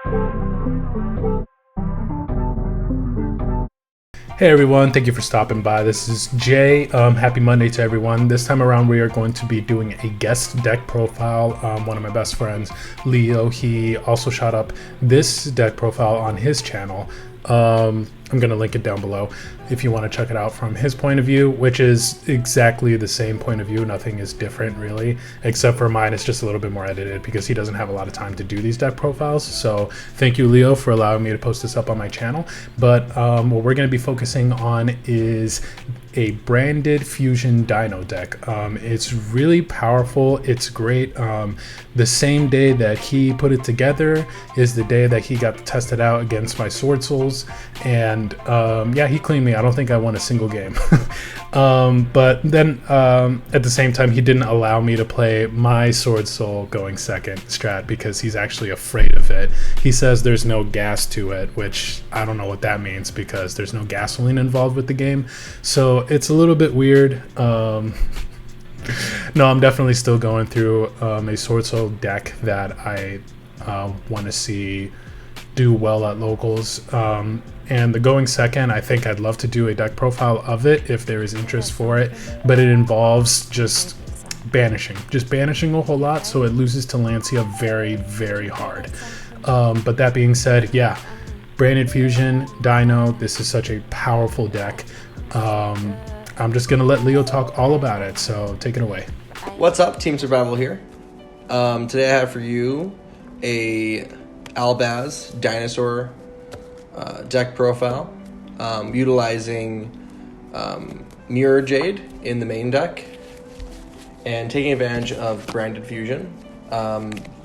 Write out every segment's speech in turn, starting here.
Hey everyone, thank you for stopping by. This is Jay. Happy Monday to everyone. This time around we are going to be doing a guest deck profile. One of my best friends, Leo, he also shot up this deck profile on his channel. I'm going to link it down below if you want to check it out from his point of view, which is exactly the same point of view. Nothing is different really, except for mine. It's just a little bit more edited because he doesn't have a lot of time to do these deck profiles. So thank you, Leo, for allowing me to post this up on my channel. But what we're going to be focusing on is a branded fusion Dino deck. It's really powerful. It's great. The same day that he put it together is the day that he got tested out against my Sword Souls, and yeah, he cleaned me. I don't think I won a single game. But then at the same time, he didn't allow me to play my Sword Soul going second strat because he's actually afraid of it. He says there's no gas to it, which I don't know what that means because there's no gasoline involved with the game. So it's a little bit weird. No, I'm definitely still going through a Sword Soul deck that I want to see do well at locals. And the going second, I think I'd love to do a deck profile of it if there is interest for it, but it involves just banishing a whole lot, so it loses to Lancia very, very hard. But that being said, yeah, branded fusion, Dino, this is such a powerful deck. I'm just gonna let Leo talk all about it, so take it away. What's up, Team Survival here. Today I have for you a Albaz dinosaur deck profile, utilizing Mirrorjade in the main deck and taking advantage of branded fusion.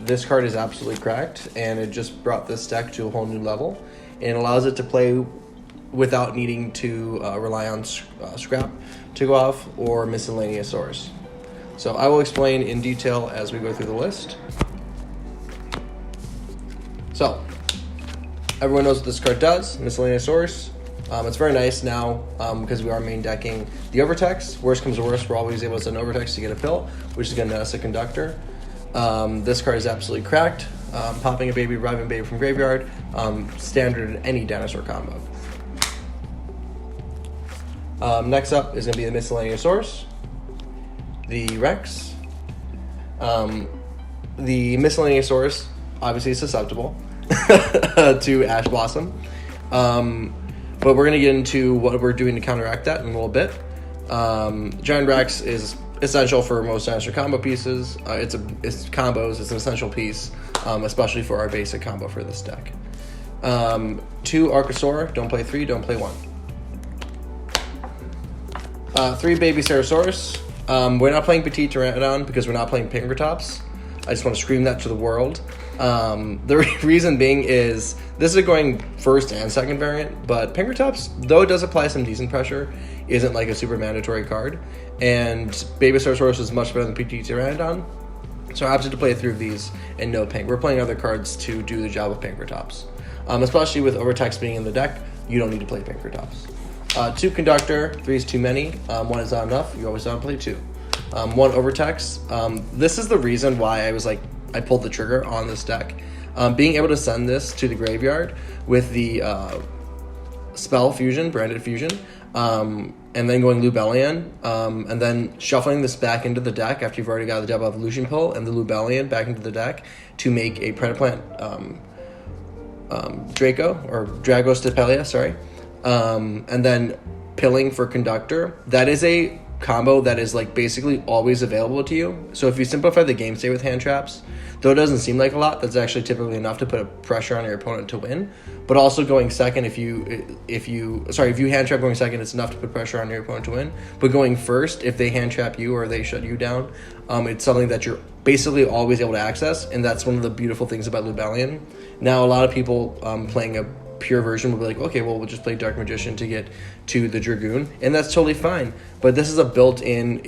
This card is absolutely cracked, and it just brought this deck to a whole new level and allows it to play without needing to rely on scrap to go off or miscellaneous source. So I will explain in detail as we go through the list. So everyone knows what this card does, miscellaneous source. It's very nice now because we are main decking the overtext. Worst comes to worst, we're always able to send overtext to get a pill, which is going to net us a conductor. This card is absolutely cracked. Popping a baby, reviving a baby from graveyard, standard in any dinosaur combo. Next up is going to be the miscellaneous source, the Rex. The miscellaneous source obviously is susceptible to Ash Blossom, but we're going to get into what we're doing to counteract that in a little bit. Giant Rex is essential for most dinosaur combo pieces. It's combos. It's an essential piece, especially for our basic combo for this deck. 2 Archosaur, don't play 3, don't play 1. 3 Baby Cerosaurus. We're not playing Petite Pteranodon because we're not playing Pinkertops. I just want to scream that to the world. The reason being is this is going first and second variant, but Pinkertops, though it does apply some decent pressure, isn't like a super mandatory card. And Baby Cerosaurus is much better than Petite Pteranodon. So I opted to play 3 of these and no Pink. We're playing other cards to do the job of Pinkertops. Especially with Overtext being in the deck, you don't need to play Pinkertops. 2 Conductor, 3 is too many. 1 is not enough. You always want to play 2. 1 Overtext. This is the reason why I pulled the trigger on this deck. Being able to send this to the graveyard with the spell fusion, branded fusion, and then going Lubellian, and then shuffling this back into the deck after you've already got the Double Evolution Pill and the Lubellian back into the deck to make a Predaplant Dragostapelia, sorry. And then pilling for Conductor. That is a combo that is basically always available to you. So if you simplify the game state with hand traps, though it doesn't seem like a lot, that's actually typically enough to put a pressure on your opponent to win. But also going second, if you hand trap going second, it's enough to put pressure on your opponent to win. But going first, if they hand trap you or they shut you down, it's something that you're basically always able to access, and that's one of the beautiful things about Lubellian. Now, a lot of people playing a pure version will be like, okay, well, we'll just play Dark Magician to get to the Dragoon, and that's totally fine. But this is a built-in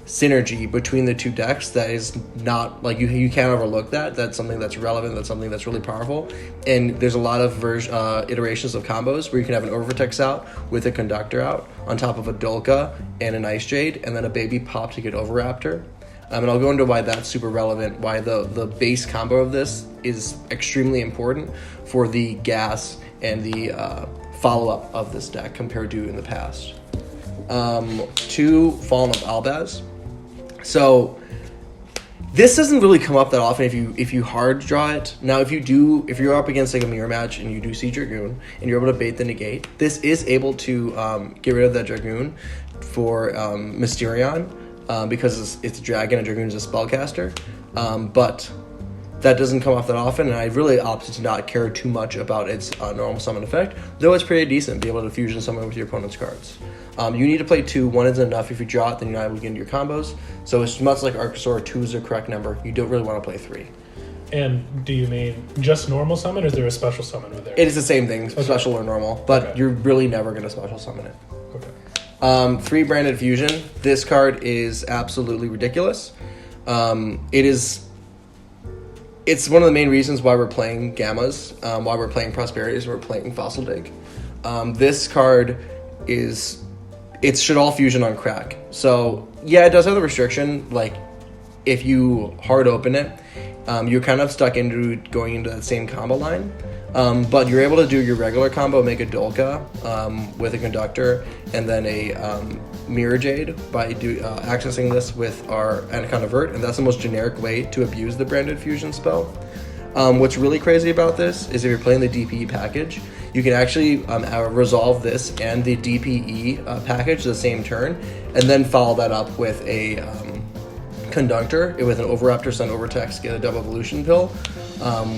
synergy between the two decks that is not you can't overlook that. That's something that's relevant. That's something that's really powerful. And there's a lot of iterations of combos where you can have an Overtext out with a Conductor out on top of a Dolka and an Ice Jade, and then a baby pop to get Overraptor. And I'll go into why that's super relevant, why the base combo of this is extremely important for the gas and the follow-up of this deck compared to in the past. 2 Fallen of Albaz. So this doesn't really come up that often if you hard draw it. Now if you're up against like a mirror match and you do see Dragoon and you're able to bait the negate, this is able to get rid of that Dragoon for Mysterion because it's a dragon and Dragoon is a spellcaster. But that doesn't come off that often, and I really opted to not care too much about its normal summon effect, though it's pretty decent, be able to fusion summon with your opponent's cards. You need to play 2, 1 isn't enough. If you draw it, then you're not able to get into your combos. So it's much like Archosaur, 2 is the correct number. You don't really want to play 3. And do you mean just normal summon, or is there a special summon with there? It is the same thing, special or normal, but you're really never going to special summon it. Okay. 3 Branded Fusion. This card is absolutely ridiculous. It's one of the main reasons why we're playing Gammas, why we're playing Prosperities, we're playing Fossil Dig. This card it's Shaddoll Fusion on crack. So yeah, it does have the restriction, like if you hard open it, you're kind of stuck into going into that same combo line. But you're able to do your regular combo, make a Dolka with a Conductor, and then a Mirrorjade by accessing this with our Anaconda Verte, and that's the most generic way to abuse the Branded Fusion spell. What's really crazy about this is if you're playing the DPE package, you can actually resolve this and the DPE package the same turn, and then follow that up with a Conductor with an Overraptor, Sun Overtext, get a double evolution pill,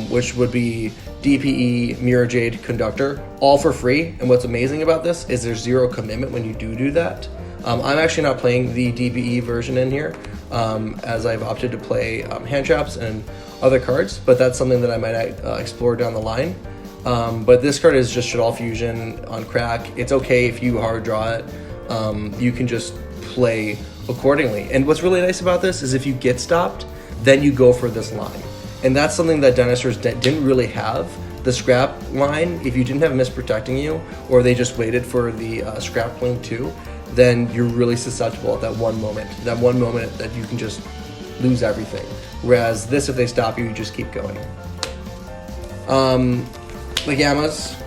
which would be DPE, Mirrorjade, Conductor, all for free. And what's amazing about this is there's 0 commitment when you do that. I'm actually not playing the DPE version in here, as I've opted to play hand traps and other cards, but that's something that I might explore down the line. But this card is just Shaddoll Fusion on crack. It's okay if you hard draw it. You can just play accordingly. And what's really nice about this is if you get stopped, then you go for this line. And that's something that dinosaurs didn't really have. The scrap line, if you didn't have Misc protecting you, or they just waited for the scrap blink too, then you're really susceptible at that one moment that you can just lose everything. Whereas this, if they stop you, you just keep going. The Gammas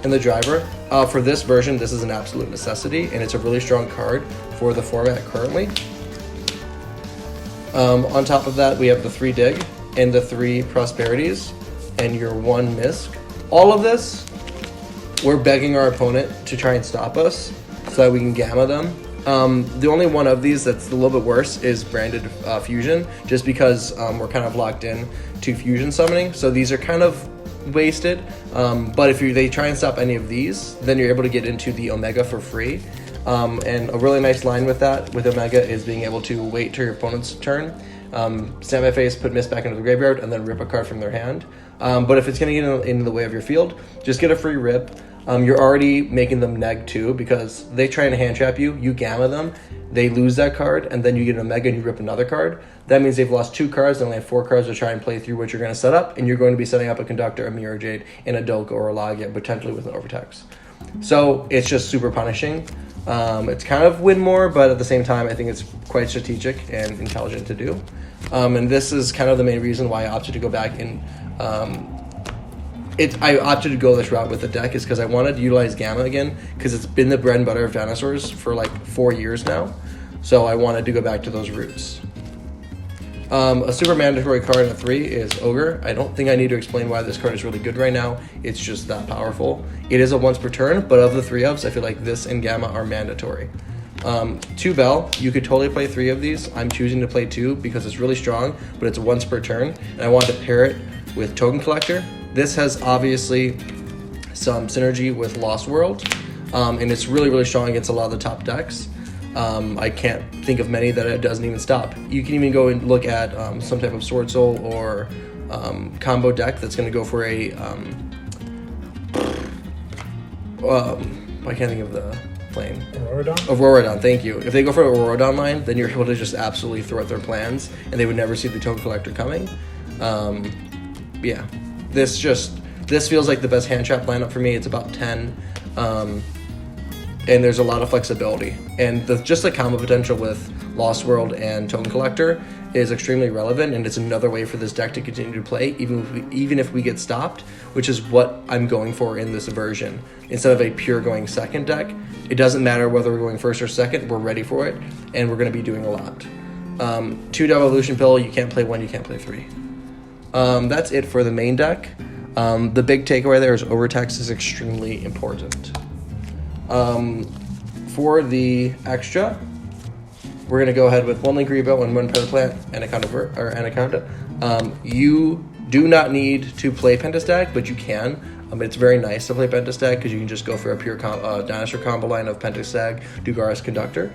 and the Driver. For this version, this is an absolute necessity, and it's a really strong card for the format currently. On top of that, we have the 3 Dig and the 3 Prosperities and your 1 Misc. All of this, we're begging our opponent to try and stop us so that we can Gamma them. The only one of these that's a little bit worse is Branded Fusion, just because we're kind of locked in to Fusion summoning. So these are kind of wasted, but if they try and stop any of these, then you're able to get into the Omega for free. And a really nice line with that, with Omega, is being able to wait till your opponent's turn, stand by face, put Misc back into the graveyard, and then rip a card from their hand. But if it's going to get into the way of your field, just get a free rip. You're already making them neg 2 because they try and hand trap you, you Gamma them, they lose that card, and then you get an Omega and you rip another card. That means they've lost 2 cards, they only have 4 cards to try and play through what you're going to set up, and you're going to be setting up a Conductor, a Mirrorjade, and a Dolka or a Logia, potentially with an Overtext. So it's just super punishing. It's kind of win more, but at the same time, I think it's quite strategic and intelligent to do. And this is kind of the main reason why I opted to go back and I opted to go this route with the deck is because I wanted to utilize Gamma again, because it's been the bread and butter of dinosaurs for like 4 years now. So I wanted to go back to those roots. A super mandatory card at 3 is Ogre. I don't think I need to explain why this card is really good right now. It's just that powerful. It is a once per turn, but of the 3 ups, I feel like this and Gamma are mandatory. 2 Bell, you could totally play 3 of these. I'm choosing to play 2 because it's really strong, but it's once per turn, and I want to pair it with Token Collector. This has obviously some synergy with Lost World, and it's really, really strong against a lot of the top decks. I can't think of many that it doesn't even stop. You can even go and look at some type of Sword Soul or combo deck that's going to go for a... I can't think of the plane. Auroradon, thank you. If they go for an Auroradon line, then you're able to just absolutely thwart their plans, and they would never see the Token Collector coming. Yeah. This feels like the best hand trap lineup for me. It's about 10, and there's a lot of flexibility, and just the combo potential with Lost World and Token Collector is extremely relevant, and it's another way for this deck to continue to play, even if we get stopped, which is what I'm going for in this version. Instead of a pure going second deck, it doesn't matter whether we're going first or second, we're ready for it, and we're going to be doing a lot. 2 Devolution Pill, you can't play 1, you can't play 3. That's it for the main deck. The big takeaway there is Overtext is extremely important. For the extra, we're going to go ahead with 1 Link Rebuild and 1 Predaplant and Anaconda. You do not need to play Pentastack, but you can. It's very nice to play Pentastack because you can just go for a pure Dinosaur combo line of Pentastack, Dugaris, Conductor.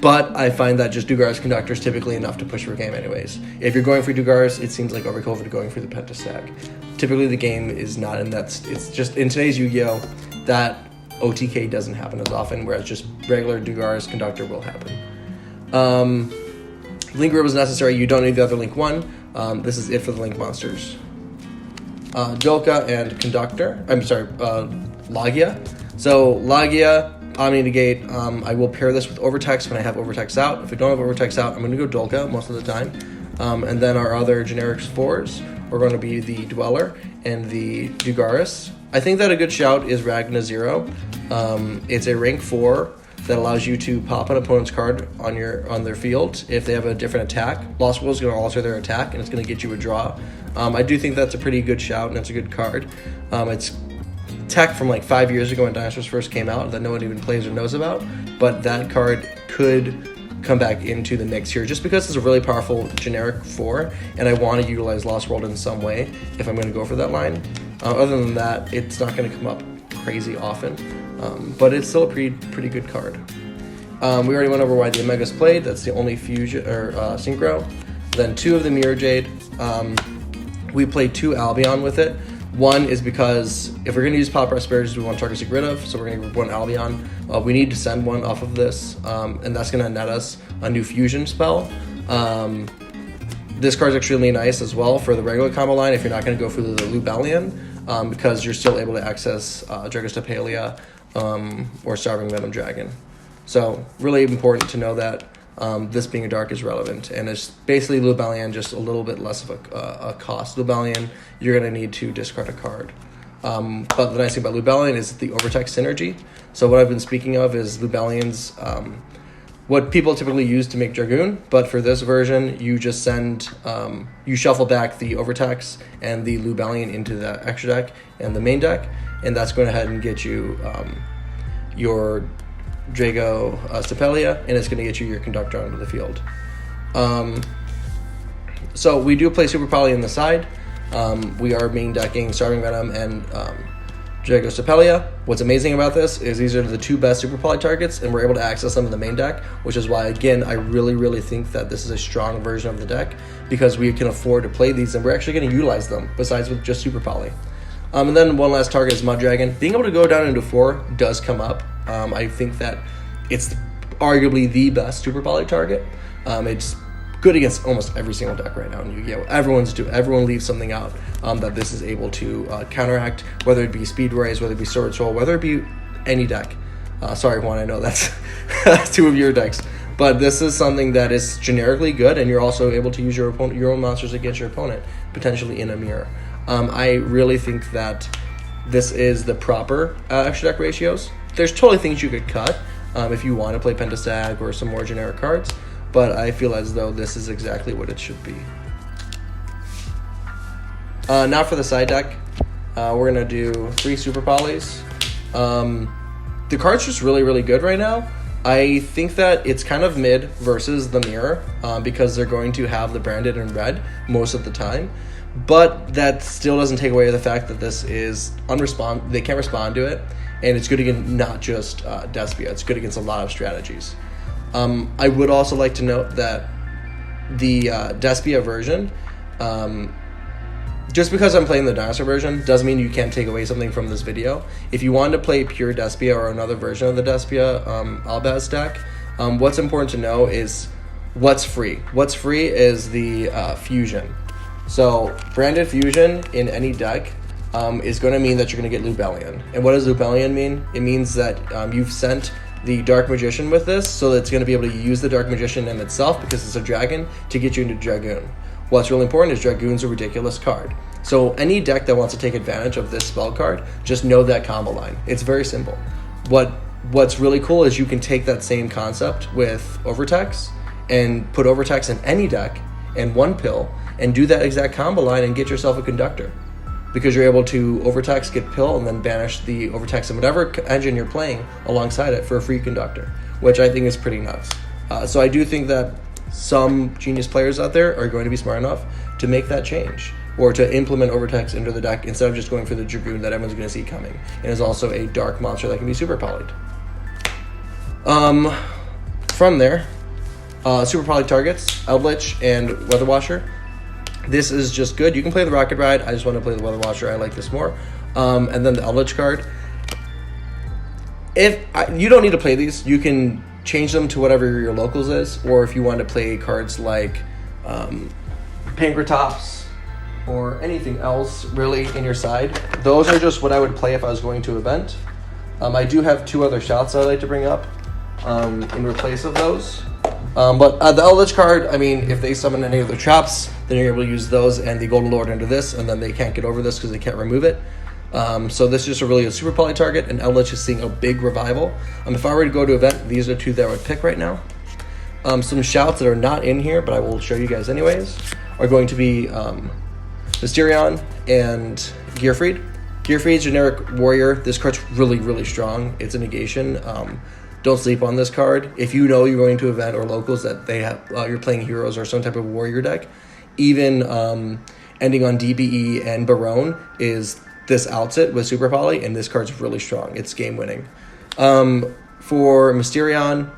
But I find that just Dugaris Conductor is typically enough to push your game anyways. If you're going for Dugaris, it seems like overkill for going for the Pentastack. Typically the game is not in that, it's just, in today's Yu-Gi-Oh! That OTK doesn't happen as often, whereas just regular Dugaris Conductor will happen. Link Rib is necessary, you don't need the other Link 1. This is it for the Link monsters. Dolka and Conductor, Logia. So Logia, Omni Negate, I will pair this with Overtext when I have Overtext out. If I don't have Overtext out, I'm going to go Dolka most of the time. And then our other generic 4s are going to be the Dweller and the Dugaris. I think that a good shout is Ragna Zero. It's a rank 4 that allows you to pop an opponent's card on their field if they have a different attack. Lost World is going to alter their attack, and it's going to get you a draw. I do think that's a pretty good shout, and it's a good card. It's tech from like 5 years ago when Dinosaurs first came out that no one even plays or knows about, but that card could come back into the mix here just because it's a really powerful generic 4, and I want to utilize Lost World in some way if I'm going to go for that line. Other than that, it's not going to come up crazy often, but it's still a pretty good card. We already went over why the Omega's played. That's the only fusion or synchro. Then 2 of the Mirrorjade. We played 2 Albion with it. 1 is because if we're going to use Pop Asparagus, we want targets to get rid of, so we're going to get 1 Albion. We need to send 1 off of this, and that's going to net us a new fusion spell. This card's extremely nice as well for the regular combo line if you're not going to go for the Lubellion, because you're still able to access Dragostapelia or Starving Venom Dragon. So really important to know that this being a dark is relevant, and it's basically Lubellion, just a little bit less of a cost. Lubellion, you're going to need to discard a card. But the nice thing about Lubellion is the Overtext synergy. So what I've been speaking of is Lubellion's what people typically use to make Dragoon, but for this version, you just send, you shuffle back the Overtext and the Lubellion into the extra deck and the main deck, and that's going ahead and get you your Drago Stapelia, and it's going to get you your Conductor onto the field. So we do play Super Poly on the side. We are main decking Starving Venom and Drago Stapelia. What's amazing about this is these are the 2 best Super Poly targets, and we're able to access them in the main deck, which is why, again, I really think that this is a strong version of the deck, because we can afford to play these, and we're actually going to utilize them, besides with just Super Poly. And then one last target is Mud Dragon. Being able to go down into 4 does come up. I think that it's arguably the best Super Poly target. It's good against almost every single deck right now in Yu-Gi-Oh! Everyone leaves something out that this is able to counteract, whether it be Speed Rays, whether it be Sword Soul, whether it be any deck. Sorry, Juan, I know that's 2 of your decks. But this is something that is generically good, and you're also able to use your own monsters against your opponent, potentially in a mirror. I really think that this is the proper extra deck ratios. There's totally things you could cut if you want to play Pentastag or some more generic cards, but I feel as though this is exactly what it should be. Now for the side deck, we're going to do 3 Super Polys. The card's just really good right now. I think that it's kind of mid versus the mirror because they're going to have the branded in red most of the time. But that still doesn't take away the fact that this is they can't respond to it, and it's good against not just Despia, it's good against a lot of strategies. I would also like to note that the Despia version, just because I'm playing the Dinosaur version doesn't mean you can't take away something from this video. If you wanted to play pure Despia or another version of the Despia Albaz deck, what's important to know is what's free. What's free is the fusion. So branded fusion in any deck is going to mean that you're going to get Lubellion. And what does Lubellion mean? It means that you've sent the Dark Magician with this, so that it's going to be able to use the Dark Magician in itself, because it's a dragon, to get you into Dragoon. What's really important is Dragoon's a ridiculous card. So any deck that wants to take advantage of this spell card, just know that combo line. It's very simple. What's really cool is you can take that same concept with Overtext and put Overtext in any deck and one pill and do that exact combo line and get yourself a Conductor. Because you're able to Overtext, get pill, and then banish the Overtext in whatever engine you're playing alongside it for a free Conductor, which I think is pretty nuts. So I do think that some genius players out there are going to be smart enough to make that change, or to implement Overtext into the deck instead of just going for the Dragoon that everyone's going to see coming, and is also a dark monster that can be super polyed. From there, super poly targets, Eldritch and Weather Washer. This is just good. You can play the Rocket Ride. I just want to play the Weather Washer. I like this more. And then the Eldritch card. You don't need to play these. You can change them to whatever your locals is, or if you want to play cards like Pinkertops or anything else really in your side. Those are just what I would play if I was going to an event. I do have two other shouts I'd like to bring up in replace of those. But the Eldritch card, I mean, if they summon any of their traps, then you're able to use those and the Golden Lord into this, and then they can't get over this because they can't remove it. So this is just a super poly target, and Eldritch is seeing a big revival. If I were to go to an event, these are two that I would pick right now. Some shouts that are not in here, but I will show you guys anyways, are going to be Mysterion and Gearfried. Gearfried's generic warrior. This card's really, really strong. It's a negation. Don't sleep on this card. If you know you're going to an event or locals that they have, you're playing heroes or some type of warrior deck, even ending on DBE and Barone is this outs it with Super Poly, and this card's really strong. It's game winning. For Mysterion,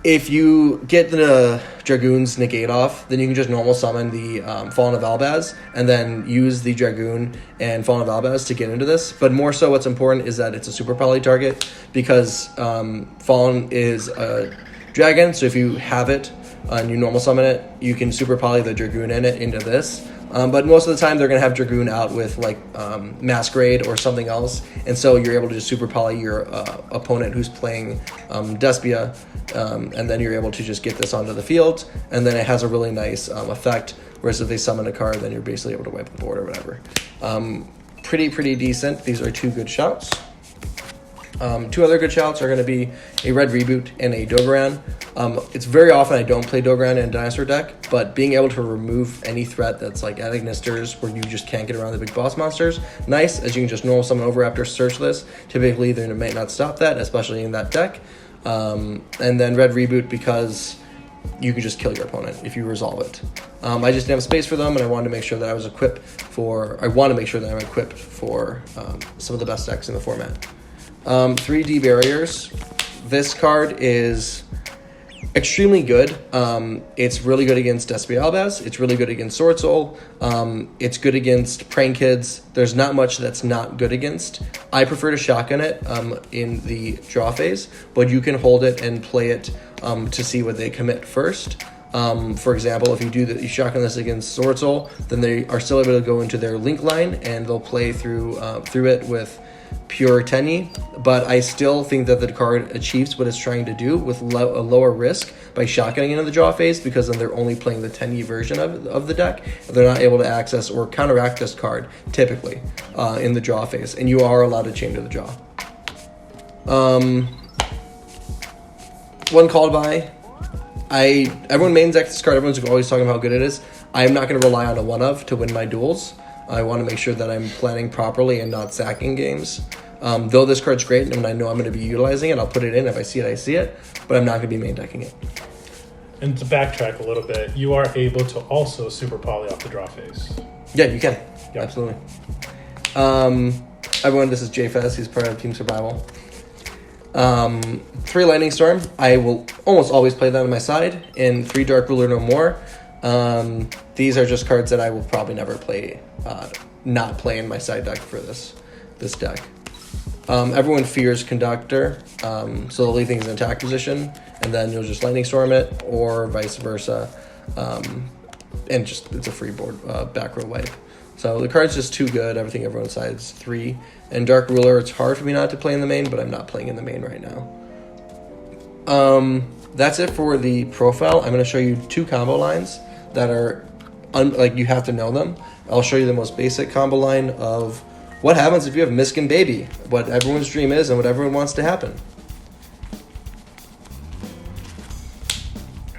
if you get the Dragoon's negate off, then you can just normal summon the Fallen of Albaz and then use the Dragoon and Fallen of Albaz to get into this. But more so what's important is that it's a super poly target, because Fallen is a dragon, so if you have it and you normal summon it, you can super poly the Dragoon in it into this. But most of the time they're going to have Dragoon out with like Masquerade or something else, and so you're able to just super poly your opponent who's playing Despia, and then you're able to just get this onto the field, and then it has a really nice effect, whereas if they summon a card, then you're basically able to wipe the board or whatever. Pretty decent. These are two good shouts. Two other good shouts are going to be a Red Reboot and a Dogoran. It's very often I don't play Dogoran in a Dinosaur deck, but being able to remove any threat that's like Adignisters, where you just can't get around the big boss monsters, nice, as you can just normal summon Overraptor, search this. Typically, they might not stop that, especially in that deck. And then Red Reboot, because you can just kill your opponent if you resolve it. I just didn't have space for them, and I wanted to make sure that I was equipped for... I want to make sure that I'm equipped for some of the best decks in the format. 3D barriers. This card is extremely good. It's really good against Despia Albaz. It's really good against Sword Soul. It's good against Praying Kids. There's not much that's not good against. I prefer to shotgun it in the draw phase, but you can hold it and play it to see what they commit first. For example, if you shotgun this against Sword Soul, then they are still able to go into their link line and they'll play through it with pure Tenyi, but I still think that the card achieves what it's trying to do with a lower risk by shotgunning into the draw phase, because then they're only playing the Tenyi version of the deck. They're not able to access or counteract this card typically in the draw phase, and you are allowed to chain to the draw. One called by. Everyone mains deck this card. Everyone's always talking about how good it is. I'm not going to rely on a one of to win my duels. I want to make sure that I'm planning properly and not sacking games. Though this card's great and I know I'm going to be utilizing it, I'll put it in. If I see it, I see it. But I'm not going to be main decking it. And to backtrack a little bit, you are able to also super poly off the draw phase. Yeah, you can. Yep. Absolutely. Everyone, this is JFez. He's part of Team Survival. 3 Lightning Storm. I will almost always play that on my side. And 3 Dark Ruler No More. These are just cards that I will probably never play, not play in my side deck for this deck. Everyone fears Conductor, so they'll leave things in attack position, and then you'll just Lightning Storm it, or vice versa, and just it's a free board back row wipe. So the card's just too good. Everything everyone's side is 3. And Dark Ruler, it's hard for me not to play in the main, but I'm not playing in the main right now. That's it for the profile. I'm going to show you 2 combo lines that are, like, you have to know them. I'll show you the most basic combo line of what happens if you have Misc and Baby, what everyone's dream is and what everyone wants to happen.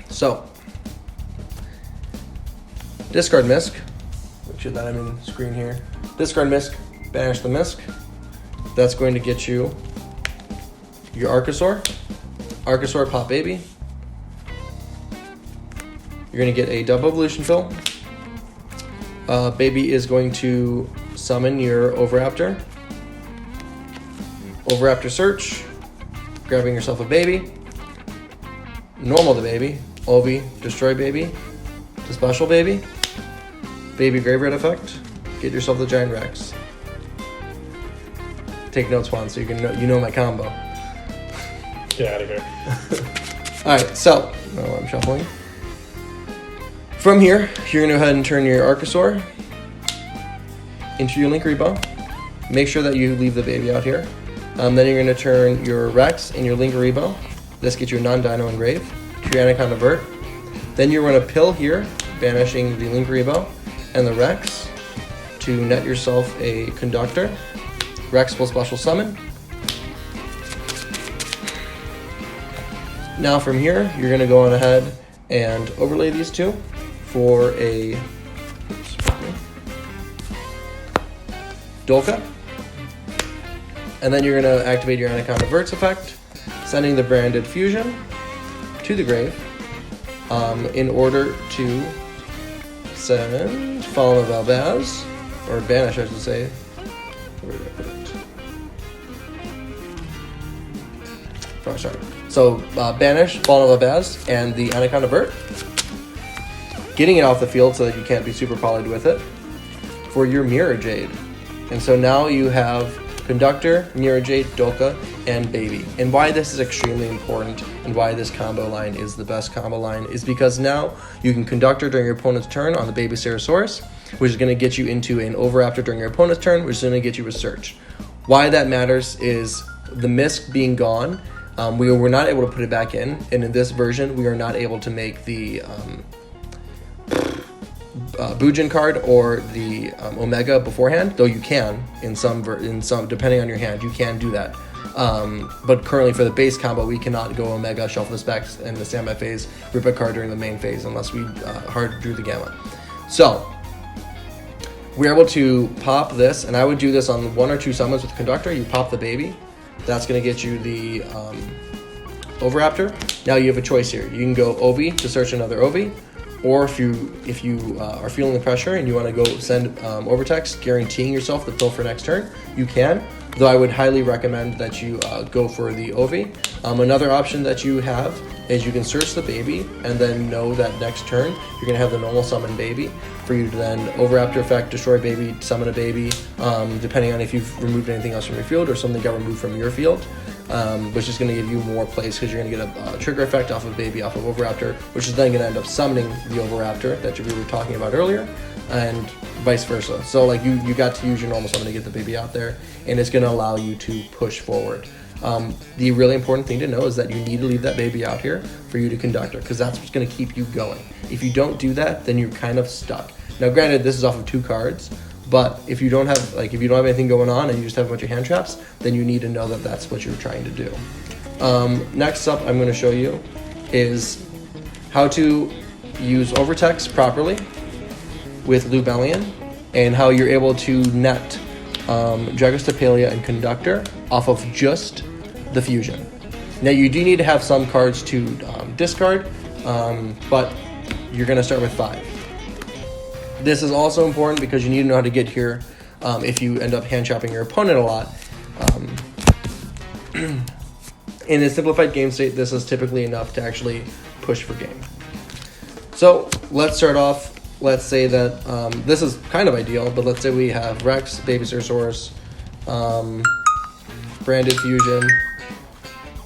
So, discard Misc, which is that I'm in screen here. Discard Misc, banish the Misc. That's going to get you your Archosaur. Archosaur, pop Baby. You're going to get a double evolution fill. Baby is going to summon your Overraptor. Overraptor search. Grabbing yourself a Baby. Normal the Baby. Ovi, destroy Baby. The special Baby. Baby Graveyard effect. Get yourself the Giant Rex. Take notes, Juan, so you know my combo. Get out of here. Alright, so, I'm shuffling. From here, you're going to go ahead and turn your Archosaur into your Link Rebo. Make sure that you leave the Baby out here. Then you're going to turn your Rex and your Link Rebo. This gets you a non-Dino engrave. To your Anaconda Verte. Then you're going to pill here, banishing the Link Rebo and the Rex to net yourself a Conductor. Rex will special summon. Now from here, you're going to go on ahead and overlay these 2 for a Dolka. And then you're going to activate your Anaconda Verte's effect, sending the branded fusion to the grave in order to send Fallen of Albaz, or banish, I should say. Where did I put it? Oh, sorry. So banish Fallen of Albaz and the Anaconda Verte, getting it off the field so that you can't be super polyed with it for your Mirrorjade. And so now you have Conductor, Mirrorjade, Dolka, and Baby. And why this is extremely important and why this combo line is the best combo line is because now you can Conductor during your opponent's turn on the Baby Stegosaurus, which is going to get you into an Overraptor during your opponent's turn, which is going to get you a Search. Why that matters is the Misc being gone, we were not able to put it back in, and in this version we are not able to make the Bujin card or the Omega beforehand, though you can in some depending on your hand, you can do that. But currently for the base combo, we cannot go Omega, shuffle this back in the standby phase, rip a card during the main phase unless we hard drew the Gamma. So we're able to pop this, and I would do this on 1 or 2 summons with Conductor. You pop the Baby, that's going to get you the Overraptor. Now you have a choice here. You can go Ovi to search another Ovi, or if you are feeling the pressure and you want to go send Overtext, guaranteeing yourself the fill for next turn, you can. Though I would highly recommend that you go for the Ovi. Another option that you have is you can search the Baby and then know that next turn you're going to have the normal summon Baby for you to then Overraptor effect, destroy Baby, summon a Baby, depending on if you've removed anything else from your field or something got removed from your field. Which is going to give you more plays because you're going to get a trigger effect off of Baby, off of Overraptor, which is then going to end up summoning the Overraptor that we were talking about earlier, and vice versa. So like you got to use your normal summon to get the Baby out there, and it's going to allow you to push forward. The really important thing to know is that you need to leave that Baby out here for you to Conductor, because that's what's going to keep you going. If you don't do that, then you're kind of stuck. Now granted, this is off of 2 cards, but if you don't have anything going on and you just have a bunch of hand traps, then you need to know that that's what you're trying to do. Next up, I'm going to show you is how to use Overtext properly with Lubellion, and how you're able to net Dragostapelia and Conductor off of just the fusion. Now you do need to have some cards to discard, but you're going to start with 5. This is also important because you need to know how to get here if you end up hand chopping your opponent a lot. In a simplified game state, this is typically enough to actually push for game. So let's start off. Let's say that this is kind of ideal, but let's say we have Rex, Baby Stegosaurus, Branded Fusion,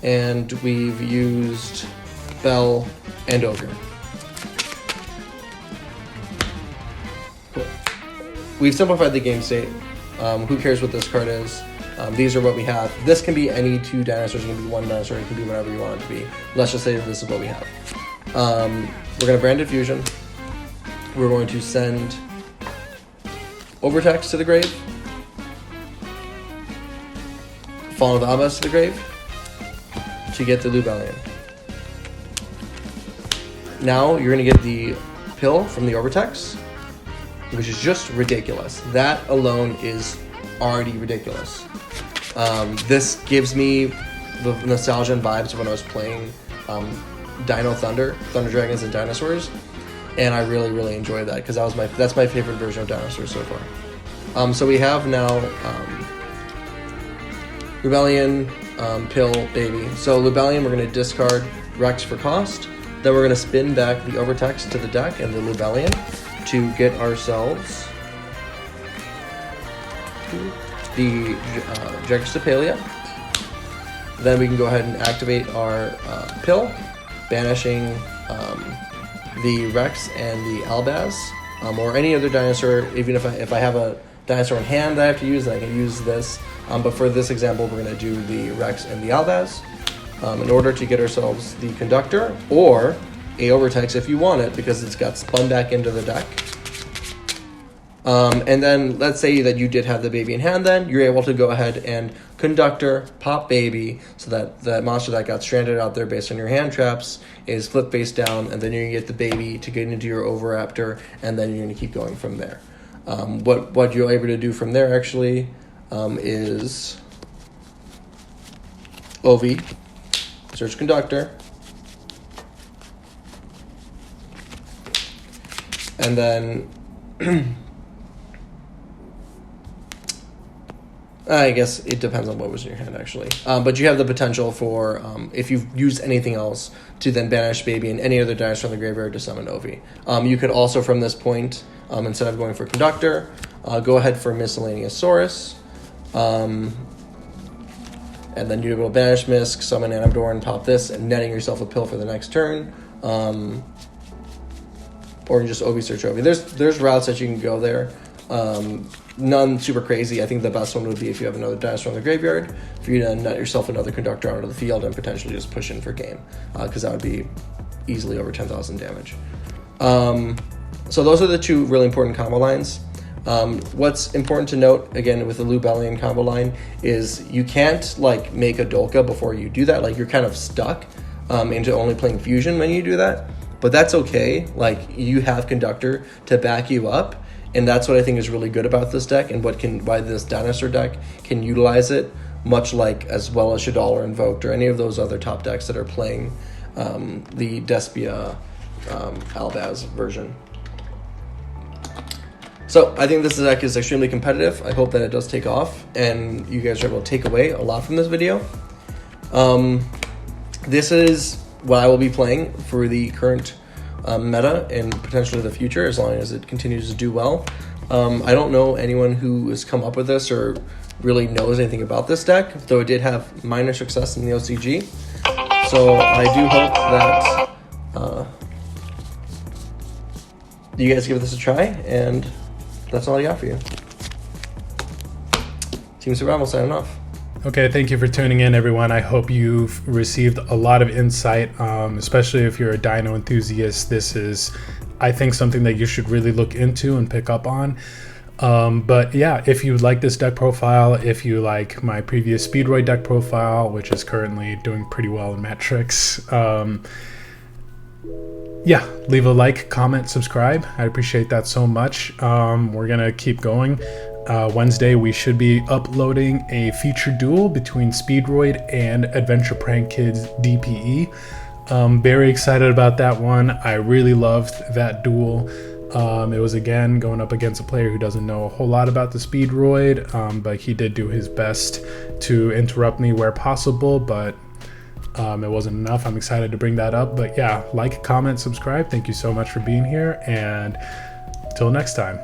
and we've used Bell and Ogre. Cool. We've simplified the game state. Who cares what this card is? These are what we have. This can be any 2 dinosaurs, it can be 1 dinosaur, it can be whatever you want it to be. Let's just say that this is what we have. We're going to brand fusion. We're going to send Overtext to the grave, Fallen of Albaz to the grave to get the Lubellion. Now you're going to get the pill from the Overtext, which is just ridiculous. That alone is already ridiculous. This gives me the nostalgia and vibes of when I was playing Dino Thunder Dragons and Dinosaurs, and I really, really enjoyed that because that's my favorite version of Dinosaurs so far. So we have now Lubellion, Pill, Baby. So Lubellion, we're going to discard Rex for cost. Then we're going to spin back the Overtext to the deck and the Lubellion to get ourselves the Jagustapelia. Then we can go ahead and activate our Pill, banishing the Rex and the Albaz, or any other dinosaur. Even if I have a dinosaur in hand that I have to use, then I can use this. But for this example, we're going to do the Rex and the Albaz in order to get ourselves the Conductor, or a Overtext if you want it, because it's got spun back into the deck. And then let's say that you did have the Baby in hand, then you're able to go ahead and Conductor, pop Baby, so that the monster that got stranded out there based on your hand traps is flip face down, and then you're going to get the Baby to get into your Oviraptor, and then you're going to keep going from there. What you're able to do from there actually is OV, search Conductor, and then I guess it depends on what was in your hand, actually. But you have the potential for, if you've used anything else, to then banish Baby and any other dinosaur from the graveyard to summon Ovi. You could also, from this point, instead of going for Conductor, go ahead for Miscellaneous Saurus. And then you're able to banish Misc, summon Anabdorn, pop this, and netting yourself a pill for the next turn. Or you just Ovi search Ovi. There's routes that you can go there. None super crazy. I think the best one would be if you have another dinosaur in the graveyard, for you to net yourself another Conductor out of the field and potentially just push in for game, because that would be easily over 10,000 damage. So those are the 2 really important combo lines. What's important to note, again, with the Lubellion combo line, is you can't like make a Dolka before you do that. Like, you're kind of stuck into only playing Fusion when you do that, but that's okay. Like, you have Conductor to back you up. And that's what I think is really good about this deck, and why this dinosaur deck can utilize it, much like as well as Shaddoll or Invoked or any of those other top decks that are playing the Despia Albaz version. So I think this deck is extremely competitive. I hope that it does take off, and you guys are able to take away a lot from this video. This is what I will be playing for the current meta and potentially the future, as long as it continues to do well. I don't know anyone who has come up with this or really knows anything about this deck, though it did have minor success in the OCG. So I do hope that you guys give this a try, and that's all I got for you. Team Survival signing off. Okay, thank you for tuning in, everyone. I hope you've received a lot of insight, especially if you're a dino enthusiast. This is, I think, something that you should really look into and pick up on. But yeah, if you like this deck profile, if you like my previous Speedroid deck profile, which is currently doing pretty well in metrics, yeah, leave a like, comment, subscribe. I appreciate that so much. We're gonna keep going. Wednesday we should be uploading a featured duel between Speedroid and Adventure Prank Kids DPE. Very excited about that one. I really loved that duel. It was again going up against a player who doesn't know a whole lot about the Speedroid, but he did do his best to interrupt me where possible, but it wasn't enough. I'm excited to bring that up. But yeah, like, comment, subscribe. Thank you so much for being here, and till next time.